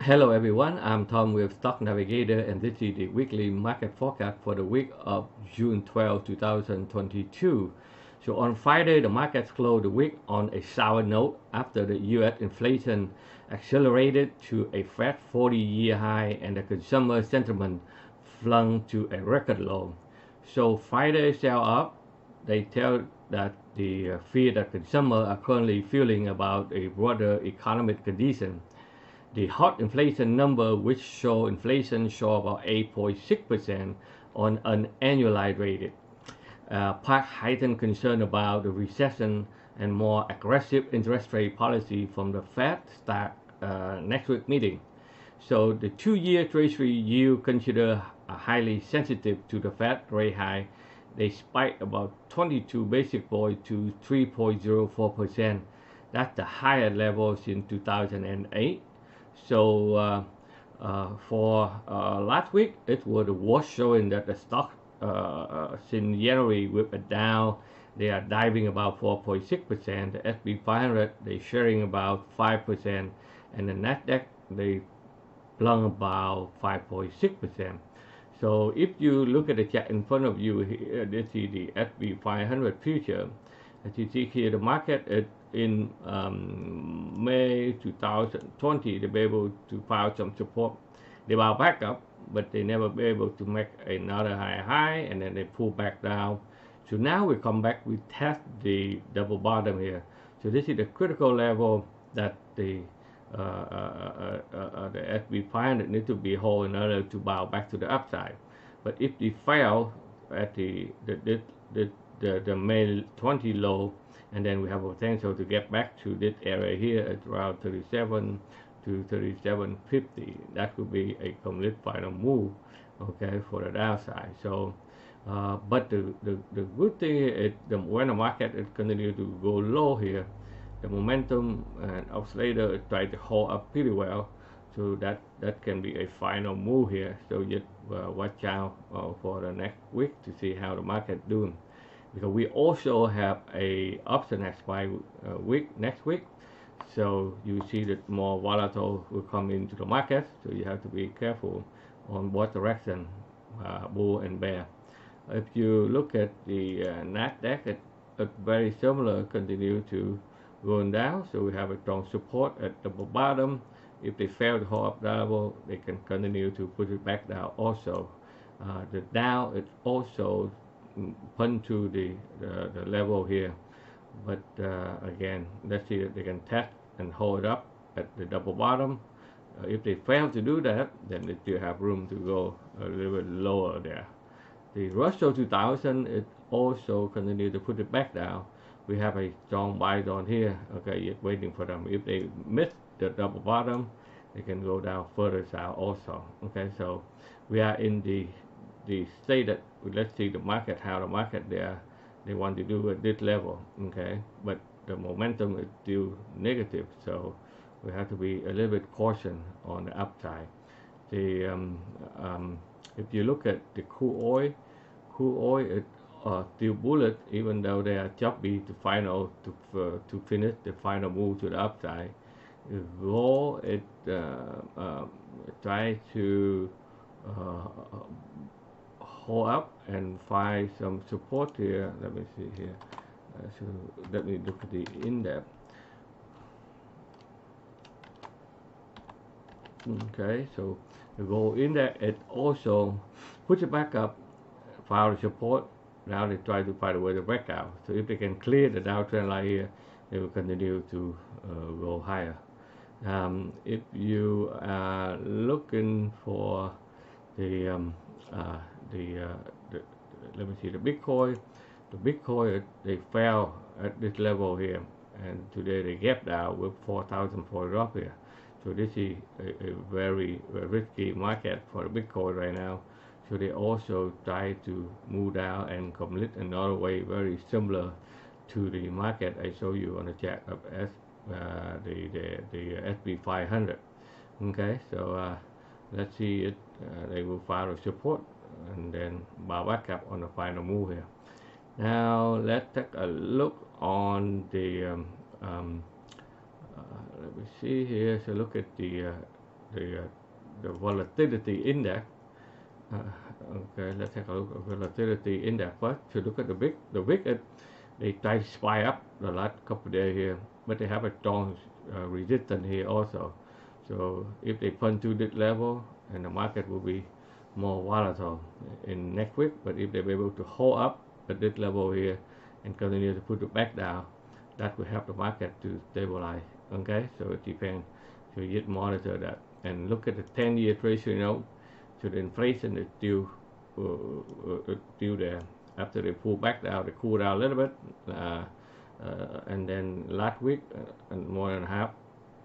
Hello everyone, I'm Tom with Stock Navigator and this is the weekly market forecast for the week of June 12, 2022. So on Friday, the markets closed the week on a sour note after the US inflation accelerated to a fat 40-year high and the consumer sentiment flung to a record low. So Friday sell up, they tell that the fear that consumers are currently feeling about a broader economic condition. The hot inflation number, which show inflation show about 8.6% on an annualized rate, part heightened concern about the recession and more aggressive interest rate policy from the Fed start next week meeting. So the 2-year Treasury yield considered highly sensitive to the Fed rate high. They spiked about 22 basic points to 3.04%. That's the highest level since 2008. So for last week, it was the worst showing that the stock since January with a down. They are diving about 4.6%. The S&P 500 they sharing about 5%, and the Nasdaq they plunged about 5.6%. So if you look at the chart in front of you here, this is the S&P 500 future. As you see here, the market in May 2020, they were able to find some support. They bounce back up, but they never be able to make another high, and then they pull back down. So now we come back, we test the double bottom here. So this is the critical level that the S&P 500 need to be hold in order to bounce back to the upside. But if they fail at the May 20 low, and then we have a potential to get back to this area here at around 37 to 37.50. That could be a complete final move, okay, for the downside. So, but the good thing is when the market is continue to go low here, the momentum and oscillator try to hold up pretty well. So that can be a final move here. So just watch out for the next week to see how the market doing, because we also have a option expiry next week. So you see that more volatile will come into the market. So you have to be careful on what direction, bull and bear. If you look at the Nasdaq, it's very similar, continue to going down. So we have a strong support at the bottom. If they fail to hold up that level, they can continue to put it back down also. The down is also punt to the level here, but again, let's see if they can test and hold up at the double bottom. If they fail to do that, then they still have room to go a little bit lower there. The Russell 2000 it also continue to put it back down. We have a strong buy zone here. Okay, just waiting for them. If they miss the double bottom, they can go down further south also. Okay, so we are in the state that let's see the market, how the market they want to do at this level. Okay, but the momentum is still negative, so we have to be a little bit cautious on the upside. The if you look at the crude oil is still bullet, even though they are choppy to finish the final move to the upside. Gold it try to hold up and find some support here. Let me see here. So let me look at the index. Okay, so the gold index it also push it back up, found support. Now they try to find a way to break out. So if they can clear the downtrend line here, they will continue to go higher. If you are looking for the let me see the Bitcoin. The Bitcoin they fell at this level here, and today they gapped out with 4,000 for a drop here. So this is a very risky market for the Bitcoin right now. So they also try to move down and complete another way very similar to the market I show you on the chart of the S&P 500. Okay, so let's see it. They will find a support and then bounce back up on the final move here. Now let's take a look on the let me see here. So look at the the volatility index. Okay, let's take a look at volatility index first. To look at the VIX, they try to spy up the last couple of days here, but they have a strong resistance here also. So if they punch to this level, and the market will be more volatile in next week. But if they're able to hold up at this level here and continue to put it back down, that will help the market to stabilize. Okay, so it depends. So you just monitor that and look at the 10-year Treasury note. So the inflation is still there. After they pull back down, they cool down a little bit, and then last week and more than half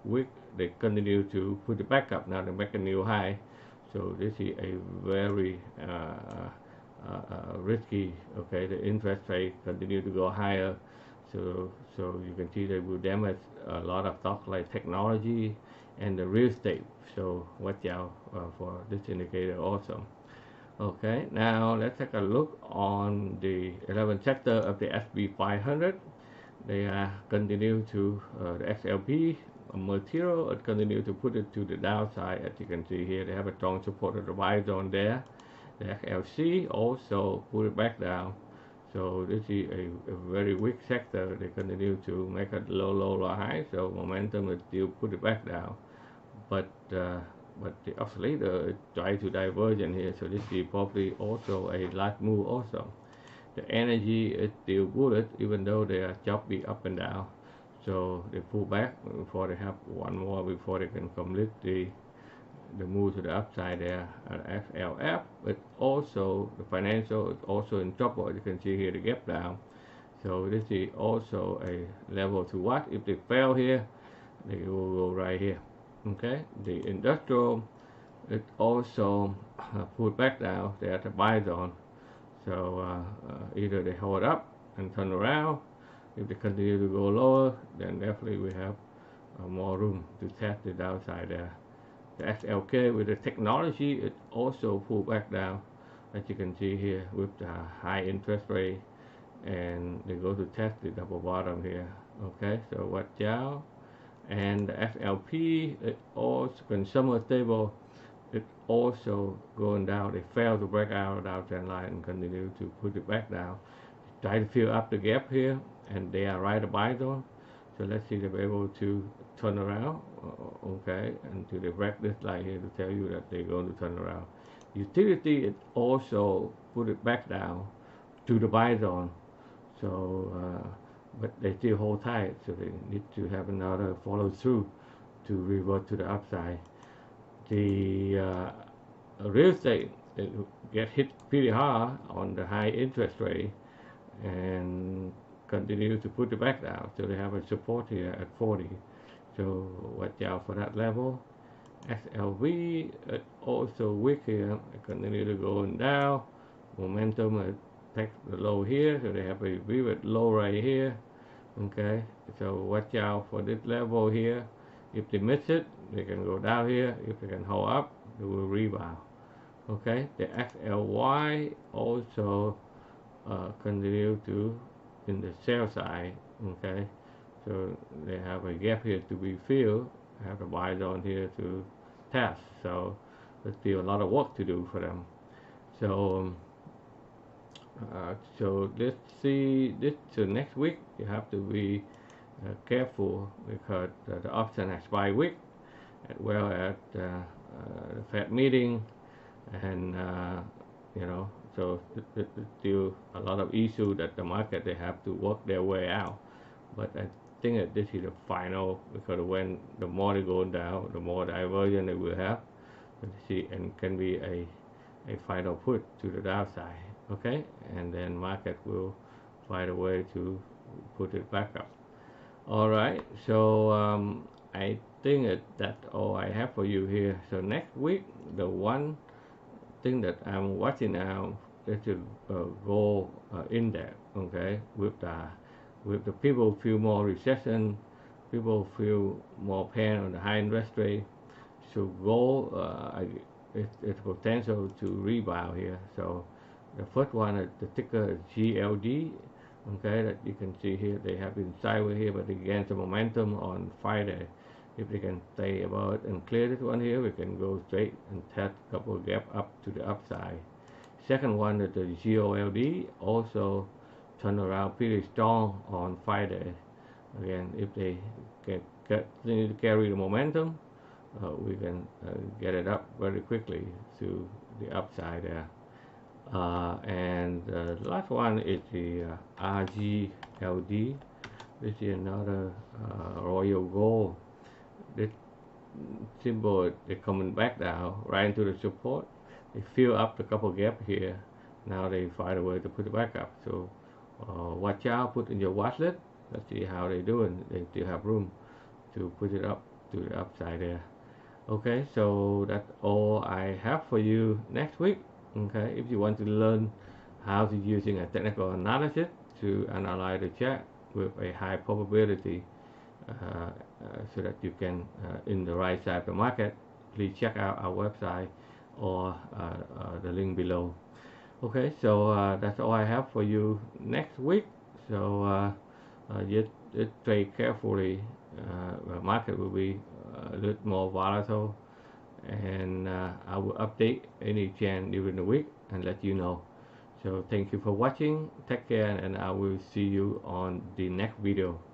week they continue to put it back up. Now they make a new high. So this is a very risky. Okay, the interest rate continue to go higher. So you can see they will damage a lot of stocks like technology and the real estate. So watch out for this indicator also. Okay, now let's take a look on the 11 sector of the S&P 500. They continue to the XLP material continue to put it to the downside. As you can see here, they have a strong support of the buy zone there. The XLC also put it back down. So this is a very weak sector. They continue to make a low high. So momentum is still put it back down. But the oscillator is trying to divergent here. So this is probably also a last move also. The energy is still bullish even though they are choppy up and down. So they pull back before they have one more before they can complete the move to the upside there at XLF. But also the financial is also in trouble. You can see here the gap down. So this is also a level to watch. If they fail here, they will go right here. Okay, the industrial it also pulled back down. They're at the buy zone. So either they hold up and turn around. If they continue to go lower, then definitely we have more room to test the downside there. The XLK with the technology, it also pulled back down, as you can see here with the high interest rate, and they go to test the double bottom here. Okay, so watch out. And the XLP, it also consumer stable, it also going down. They failed to break out of the downtrend line and continue to put it back down. Try to fill up the gap here, and they are right buy zone. So let's see if they're able to turn around. Okay, until they break this line here to tell you that they're going to turn around. Utility, it also put it back down to the buy zone. So but they still hold tight, so they need to have another follow through to revert to the upside. The real estate get hit pretty hard on the high interest rate and continue to put it back down. So they have a support here at 40. So watch out for that level. XLV also weak here. It continue to going down. Momentum takes the low here, so they have a pivot low right here. Okay, so watch out for this level here. If they miss it, they can go down here. If they can hold up, they will rebound. Okay, the XLY also continue to in the sell side. Okay, so they have a gap here to be filled. Have a buy zone here to test. So there's still a lot of work to do for them. So so let's see this. So next week you have to be careful because the option has buy week as well as the Fed meeting, and you know, so it's still a lot of issues that the market they have to work their way out. But I think that this is the final, because when the more they go down, the more diversion they will have. But see, and can be a final put to the downside. Okay, and then market will find a way to put it back up. All right, so I think that's all I have for you here. So next week, the one thing that I'm watching now is the gold index. Okay, with the people feel more recession, people feel more pain on the high interest rate. So gold, it's potential to rebound here. So the first one is the ticker is GLD. Okay, that you can see here, they have been sideways here, but they gained some momentum on Friday. If they can stay above and clear this one here, we can go straight and test a couple of gap up to the upside. Second one is the GOLD, also turn around pretty strong on Friday. Again, if they can continue to carry the momentum, we can get it up very quickly to the upside there. And the last one is the RGLD. This is another Royal Gold. This symbol is coming back now right into the support. They fill up the couple gap here. Now they find a way to put it back up. So watch out, put in your watch list. Let's see how they're doing. They still have room to put it up to the upside there. Okay, so that's all I have for you next week. Okay, if you want to learn how to using a technical analysis to analyze the chart with a high probability, so that you can in the right side of the market, please check out our website or the link below. Okay, so that's all I have for you next week. So just trade carefully. The market will be a little more volatile, and I will update any change during the week and let you know. So thank you for watching. Take care, and I will see you on the next video.